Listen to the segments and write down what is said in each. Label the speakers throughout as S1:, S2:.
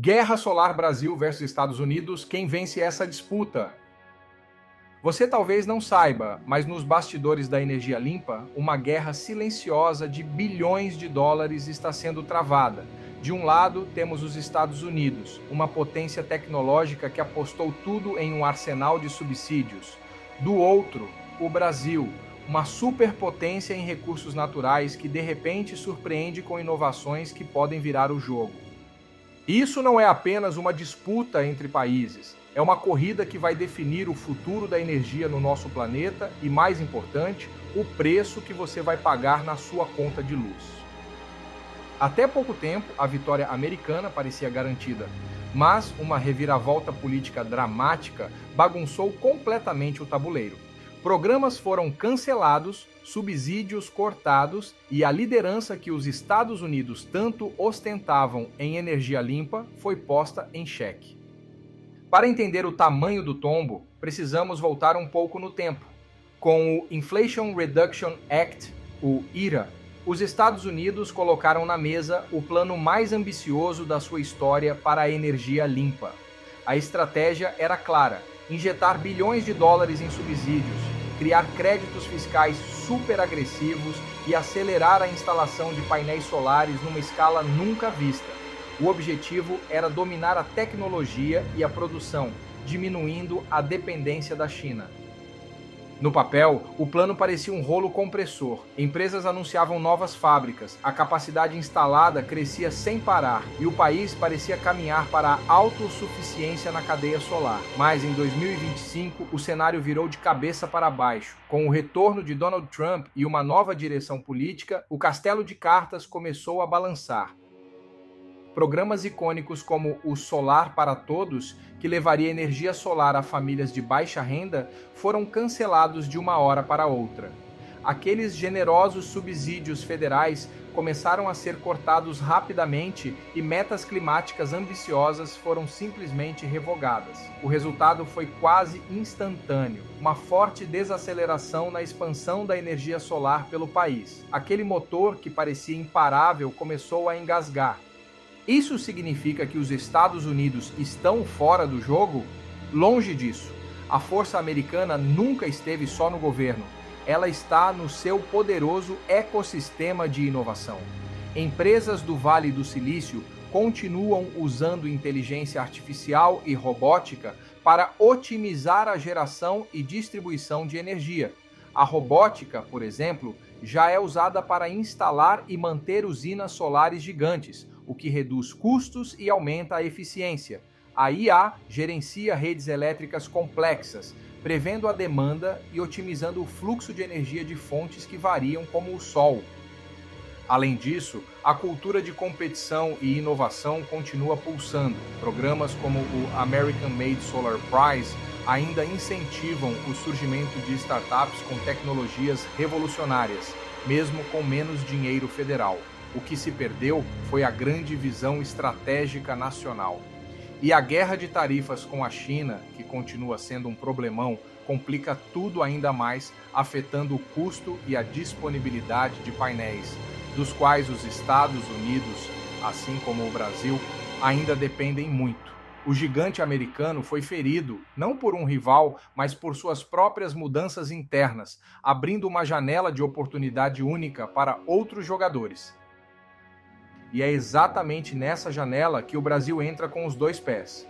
S1: Guerra solar Brasil versus Estados Unidos, quem vence essa disputa? Você talvez não saiba, mas nos bastidores da energia limpa, uma guerra silenciosa de bilhões de dólares está sendo travada. De um lado, temos os Estados Unidos, uma potência tecnológica que apostou tudo em um arsenal de subsídios. Do outro, o Brasil, uma superpotência em recursos naturais que de repente surpreende com inovações que podem virar o jogo. Isso não é apenas uma disputa entre países, é uma corrida que vai definir o futuro da energia no nosso planeta e, mais importante, o preço que você vai pagar na sua conta de luz. Até pouco tempo, a vitória americana parecia garantida, mas uma reviravolta política dramática bagunçou completamente o tabuleiro. Programas foram cancelados, subsídios cortados e a liderança que os Estados Unidos tanto ostentavam em energia limpa foi posta em xeque. Para entender o tamanho do tombo, precisamos voltar um pouco no tempo. Com o Inflation Reduction Act, o IRA, os Estados Unidos colocaram na mesa o plano mais ambicioso da sua história para a energia limpa. A estratégia era clara: injetar bilhões de dólares em subsídios, criar créditos fiscais super agressivos e acelerar a instalação de painéis solares numa escala nunca vista. O objetivo era dominar a tecnologia e a produção, diminuindo a dependência da China. No papel, o plano parecia um rolo compressor. Empresas anunciavam novas fábricas, a capacidade instalada crescia sem parar e o país parecia caminhar para a autossuficiência na cadeia solar. Mas em 2025, o cenário virou de cabeça para baixo. Com o retorno de Donald Trump e uma nova direção política, o castelo de cartas começou a balançar. Programas icônicos como o Solar para Todos, que levaria energia solar a famílias de baixa renda, foram cancelados de uma hora para outra. Aqueles generosos subsídios federais começaram a ser cortados rapidamente e metas climáticas ambiciosas foram simplesmente revogadas. O resultado foi quase instantâneo, uma forte desaceleração na expansão da energia solar pelo país. Aquele motor que parecia imparável começou a engasgar. Isso significa que os Estados Unidos estão fora do jogo? Longe disso. A força americana nunca esteve só no governo. Ela está no seu poderoso ecossistema de inovação. Empresas do Vale do Silício continuam usando inteligência artificial e robótica para otimizar a geração e distribuição de energia. A robótica, por exemplo, já é usada para instalar e manter usinas solares gigantes, o que reduz custos e aumenta a eficiência. A IA gerencia redes elétricas complexas, prevendo a demanda e otimizando o fluxo de energia de fontes que variam, como o sol. Além disso, a cultura de competição e inovação continua pulsando. Programas como o American Made Solar Prize ainda incentivam o surgimento de startups com tecnologias revolucionárias, mesmo com menos dinheiro federal. O que se perdeu foi a grande visão estratégica nacional. E a guerra de tarifas com a China, que continua sendo um problemão, complica tudo ainda mais, afetando o custo e a disponibilidade de painéis, dos quais os Estados Unidos, assim como o Brasil, ainda dependem muito. O gigante americano foi ferido, não por um rival, mas por suas próprias mudanças internas, abrindo uma janela de oportunidade única para outros jogadores. E é exatamente nessa janela que o Brasil entra com os dois pés.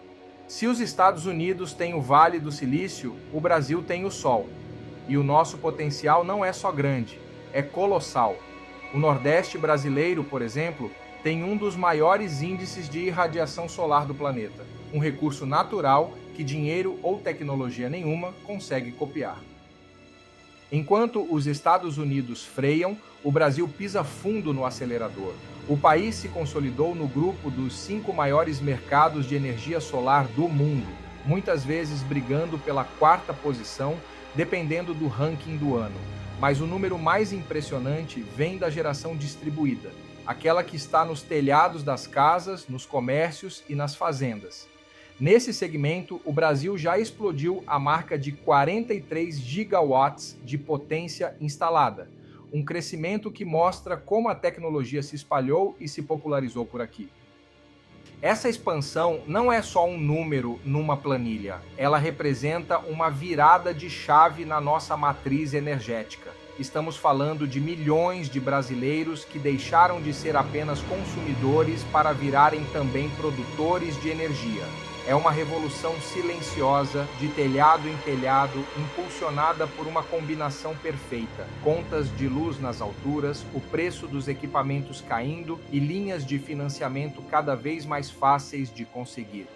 S1: Se os Estados Unidos têm o Vale do Silício, o Brasil tem o Sol. E o nosso potencial não é só grande, é colossal. O Nordeste brasileiro, por exemplo, tem um dos maiores índices de irradiação solar do planeta, um recurso natural que dinheiro ou tecnologia nenhuma consegue copiar. Enquanto os Estados Unidos freiam, o Brasil pisa fundo no acelerador. O país se consolidou no grupo dos 5 maiores mercados de energia solar do mundo, muitas vezes brigando pela 4ª posição, dependendo do ranking do ano. Mas o número mais impressionante vem da geração distribuída, aquela que está nos telhados das casas, nos comércios e nas fazendas. Nesse segmento, o Brasil já explodiu a marca de 43 gigawatts de potência instalada, um crescimento que mostra como a tecnologia se espalhou e se popularizou por aqui. Essa expansão não é só um número numa planilha, ela representa uma virada de chave na nossa matriz energética. Estamos falando de milhões de brasileiros que deixaram de ser apenas consumidores para virarem também produtores de energia. É uma revolução silenciosa, de telhado em telhado, impulsionada por uma combinação perfeita. Contas de luz nas alturas, o preço dos equipamentos caindo e linhas de financiamento cada vez mais fáceis de conseguir.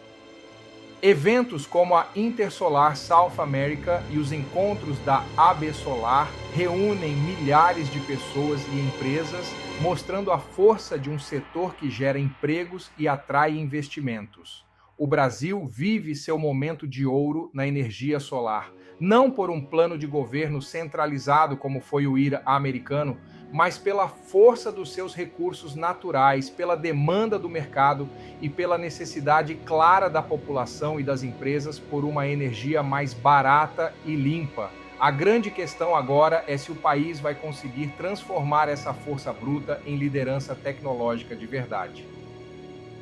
S1: Eventos como a Intersolar South America e os encontros da AB Solar reúnem milhares de pessoas e empresas, mostrando a força de um setor que gera empregos e atrai investimentos. O Brasil vive seu momento de ouro na energia solar, não por um plano de governo centralizado como foi o IRA americano, mas pela força dos seus recursos naturais, pela demanda do mercado e pela necessidade clara da população e das empresas por uma energia mais barata e limpa. A grande questão agora é se o país vai conseguir transformar essa força bruta em liderança tecnológica de verdade.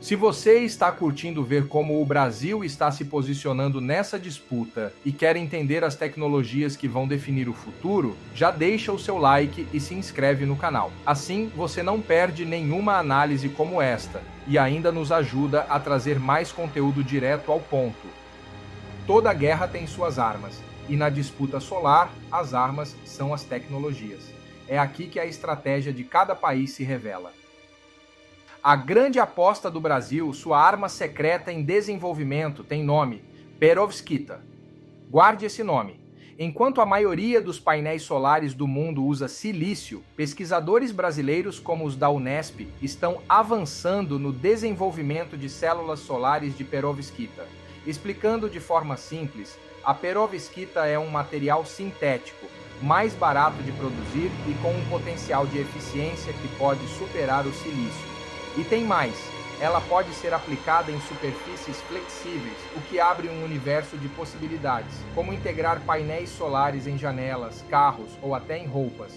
S1: Se você está curtindo ver como o Brasil está se posicionando nessa disputa e quer entender as tecnologias que vão definir o futuro, já deixa o seu like e se inscreve no canal. Assim, você não perde nenhuma análise como esta e ainda nos ajuda a trazer mais conteúdo direto ao ponto. Toda guerra tem suas armas, e na disputa solar, as armas são as tecnologias. É aqui que a estratégia de cada país se revela. A grande aposta do Brasil, sua arma secreta em desenvolvimento, tem nome: Perovskita. Guarde esse nome. Enquanto a maioria dos painéis solares do mundo usa silício, pesquisadores brasileiros como os da Unesp estão avançando no desenvolvimento de células solares de perovskita. Explicando de forma simples, a perovskita é um material sintético, mais barato de produzir e com um potencial de eficiência que pode superar o silício. E tem mais, ela pode ser aplicada em superfícies flexíveis, o que abre um universo de possibilidades, como integrar painéis solares em janelas, carros ou até em roupas.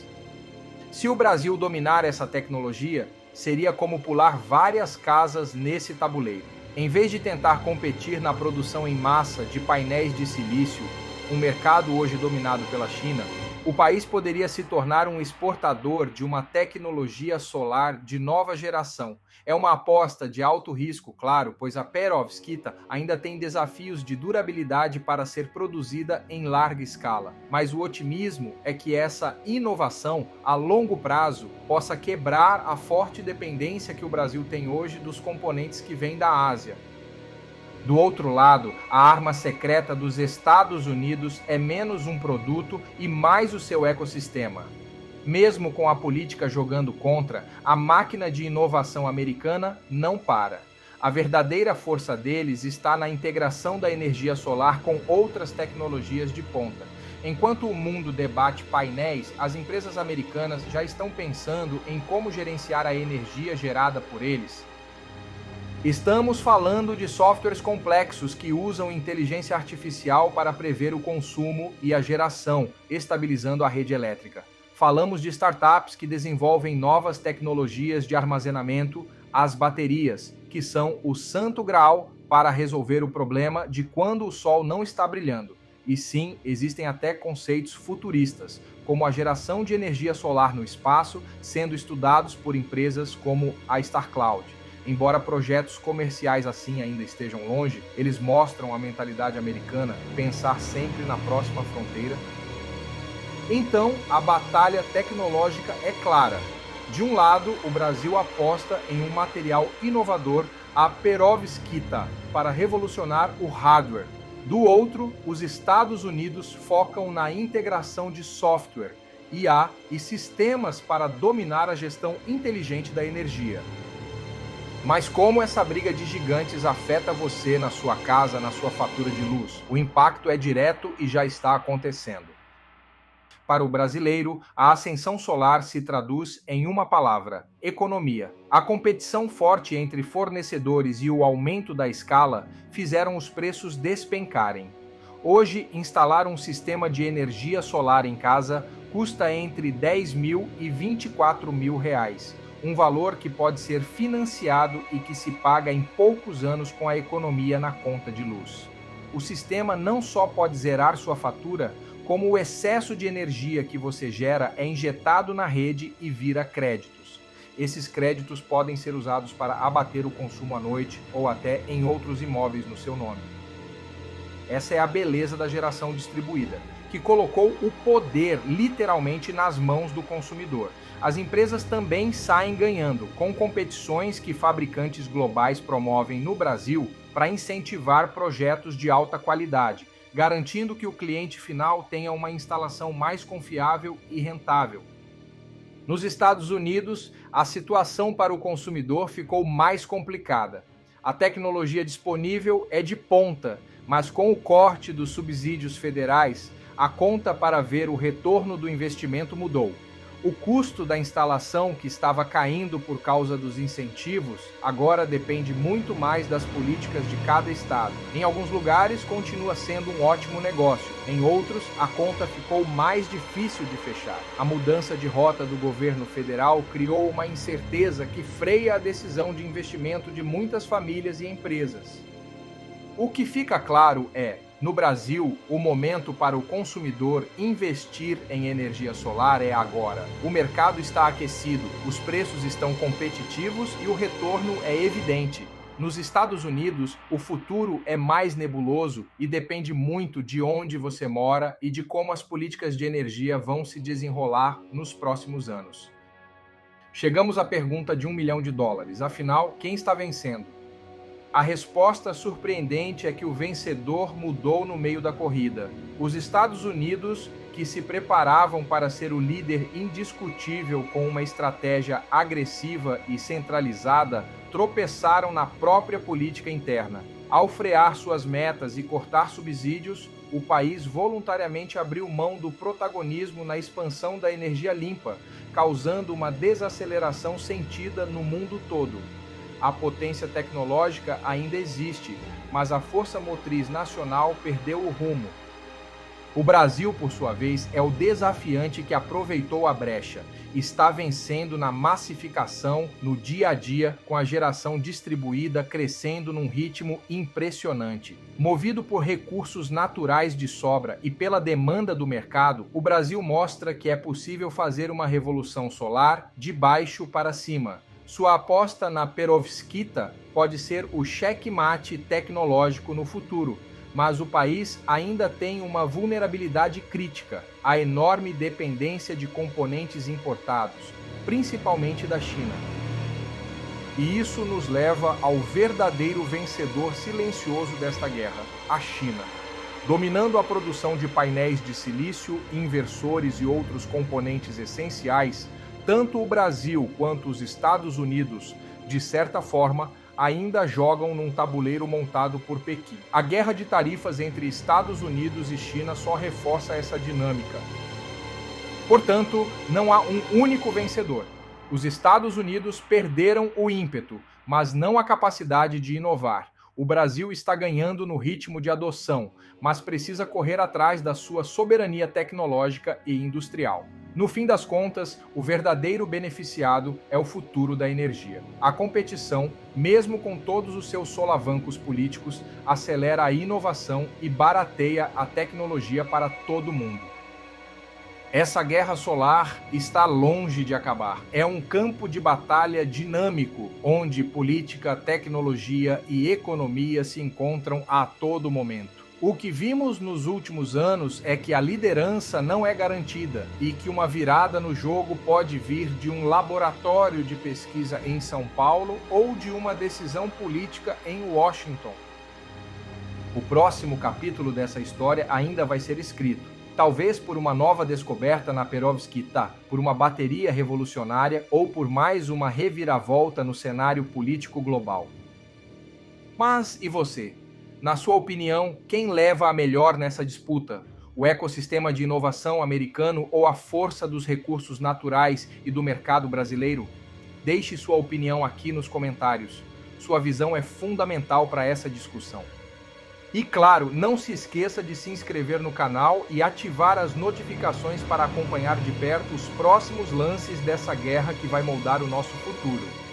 S1: Se o Brasil dominar essa tecnologia, seria como pular várias casas nesse tabuleiro. Em vez de tentar competir na produção em massa de painéis de silício, um mercado hoje dominado pela China, o país poderia se tornar um exportador de uma tecnologia solar de nova geração. É uma aposta de alto risco, claro, pois a perovskita ainda tem desafios de durabilidade para ser produzida em larga escala. Mas o otimismo é que essa inovação, a longo prazo, possa quebrar a forte dependência que o Brasil tem hoje dos componentes que vêm da Ásia. Do outro lado, a arma secreta dos Estados Unidos é menos um produto e mais o seu ecossistema. Mesmo com a política jogando contra, a máquina de inovação americana não para. A verdadeira força deles está na integração da energia solar com outras tecnologias de ponta. Enquanto o mundo debate painéis, as empresas americanas já estão pensando em como gerenciar a energia gerada por eles. Estamos falando de softwares complexos que usam inteligência artificial para prever o consumo e a geração, estabilizando a rede elétrica. Falamos de startups que desenvolvem novas tecnologias de armazenamento, as baterias, que são o santo graal para resolver o problema de quando o sol não está brilhando. E sim, existem até conceitos futuristas, como a geração de energia solar no espaço, sendo estudados por empresas como a StarCloud. Embora projetos comerciais assim ainda estejam longe, eles mostram a mentalidade americana pensar sempre na próxima fronteira. Então, a batalha tecnológica é clara. De um lado, o Brasil aposta em um material inovador, a perovskita, para revolucionar o hardware. Do outro, os Estados Unidos focam na integração de software, IA e sistemas para dominar a gestão inteligente da energia. Mas como essa briga de gigantes afeta você na sua casa, na sua fatura de luz? O impacto é direto e já está acontecendo. Para o brasileiro, a ascensão solar se traduz em uma palavra: economia. A competição forte entre fornecedores e o aumento da escala fizeram os preços despencarem. Hoje, instalar um sistema de energia solar em casa custa entre R$ 10 mil e R$ 24 mil. um valor que pode ser financiado e que se paga em poucos anos com a economia na conta de luz. O sistema não só pode zerar sua fatura, como o excesso de energia que você gera é injetado na rede e vira créditos. Esses créditos podem ser usados para abater o consumo à noite ou até em outros imóveis no seu nome. Essa é a beleza da geração distribuída, que colocou o poder literalmente nas mãos do consumidor. As empresas também saem ganhando com competições que fabricantes globais promovem no Brasil para incentivar projetos de alta qualidade, garantindo que o cliente final tenha uma instalação mais confiável e rentável. Nos Estados Unidos, a situação para o consumidor ficou mais complicada. A tecnologia disponível é de ponta, mas com o corte dos subsídios federais, a conta para ver o retorno do investimento mudou. O custo da instalação, que estava caindo por causa dos incentivos, agora depende muito mais das políticas de cada estado. Em alguns lugares, continua sendo um ótimo negócio. Em outros, a conta ficou mais difícil de fechar. A mudança de rota do governo federal criou uma incerteza que freia a decisão de investimento de muitas famílias e empresas. O que fica claro é, no Brasil, o momento para o consumidor investir em energia solar é agora. O mercado está aquecido, os preços estão competitivos e o retorno é evidente. Nos Estados Unidos, o futuro é mais nebuloso e depende muito de onde você mora e de como as políticas de energia vão se desenrolar nos próximos anos. Chegamos à pergunta de $1 milhão. Afinal, quem está vencendo? A resposta surpreendente é que o vencedor mudou no meio da corrida. Os Estados Unidos, que se preparavam para ser o líder indiscutível com uma estratégia agressiva e centralizada, tropeçaram na própria política interna. Ao frear suas metas e cortar subsídios, o país voluntariamente abriu mão do protagonismo na expansão da energia limpa, causando uma desaceleração sentida no mundo todo. A potência tecnológica ainda existe, mas a força motriz nacional perdeu o rumo. O Brasil, por sua vez, é o desafiante que aproveitou a brecha. Está vencendo na massificação, no dia a dia, com a geração distribuída crescendo num ritmo impressionante. Movido por recursos naturais de sobra e pela demanda do mercado, o Brasil mostra que é possível fazer uma revolução solar de baixo para cima. Sua aposta na perovskita pode ser o checkmate tecnológico no futuro, mas o país ainda tem uma vulnerabilidade crítica, a enorme dependência de componentes importados, principalmente da China. E isso nos leva ao verdadeiro vencedor silencioso desta guerra, a China. Dominando a produção de painéis de silício, inversores e outros componentes essenciais, tanto o Brasil quanto os Estados Unidos, de certa forma, ainda jogam num tabuleiro montado por Pequim. A guerra de tarifas entre Estados Unidos e China só reforça essa dinâmica. Portanto, não há um único vencedor. Os Estados Unidos perderam o ímpeto, mas não a capacidade de inovar. O Brasil está ganhando no ritmo de adoção, mas precisa correr atrás da sua soberania tecnológica e industrial. No fim das contas, o verdadeiro beneficiado é o futuro da energia. A competição, mesmo com todos os seus solavancos políticos, acelera a inovação e barateia a tecnologia para todo mundo. Essa guerra solar está longe de acabar. É um campo de batalha dinâmico, onde política, tecnologia e economia se encontram a todo momento. O que vimos nos últimos anos é que a liderança não é garantida e que uma virada no jogo pode vir de um laboratório de pesquisa em São Paulo ou de uma decisão política em Washington. O próximo capítulo dessa história ainda vai ser escrito, talvez por uma nova descoberta na perovskita, por uma bateria revolucionária ou por mais uma reviravolta no cenário político global. Mas e você? Na sua opinião, quem leva a melhor nessa disputa? O ecossistema de inovação americano ou a força dos recursos naturais e do mercado brasileiro? Deixe sua opinião aqui nos comentários. Sua visão é fundamental para essa discussão. E claro, não se esqueça de se inscrever no canal e ativar as notificações para acompanhar de perto os próximos lances dessa guerra que vai moldar o nosso futuro.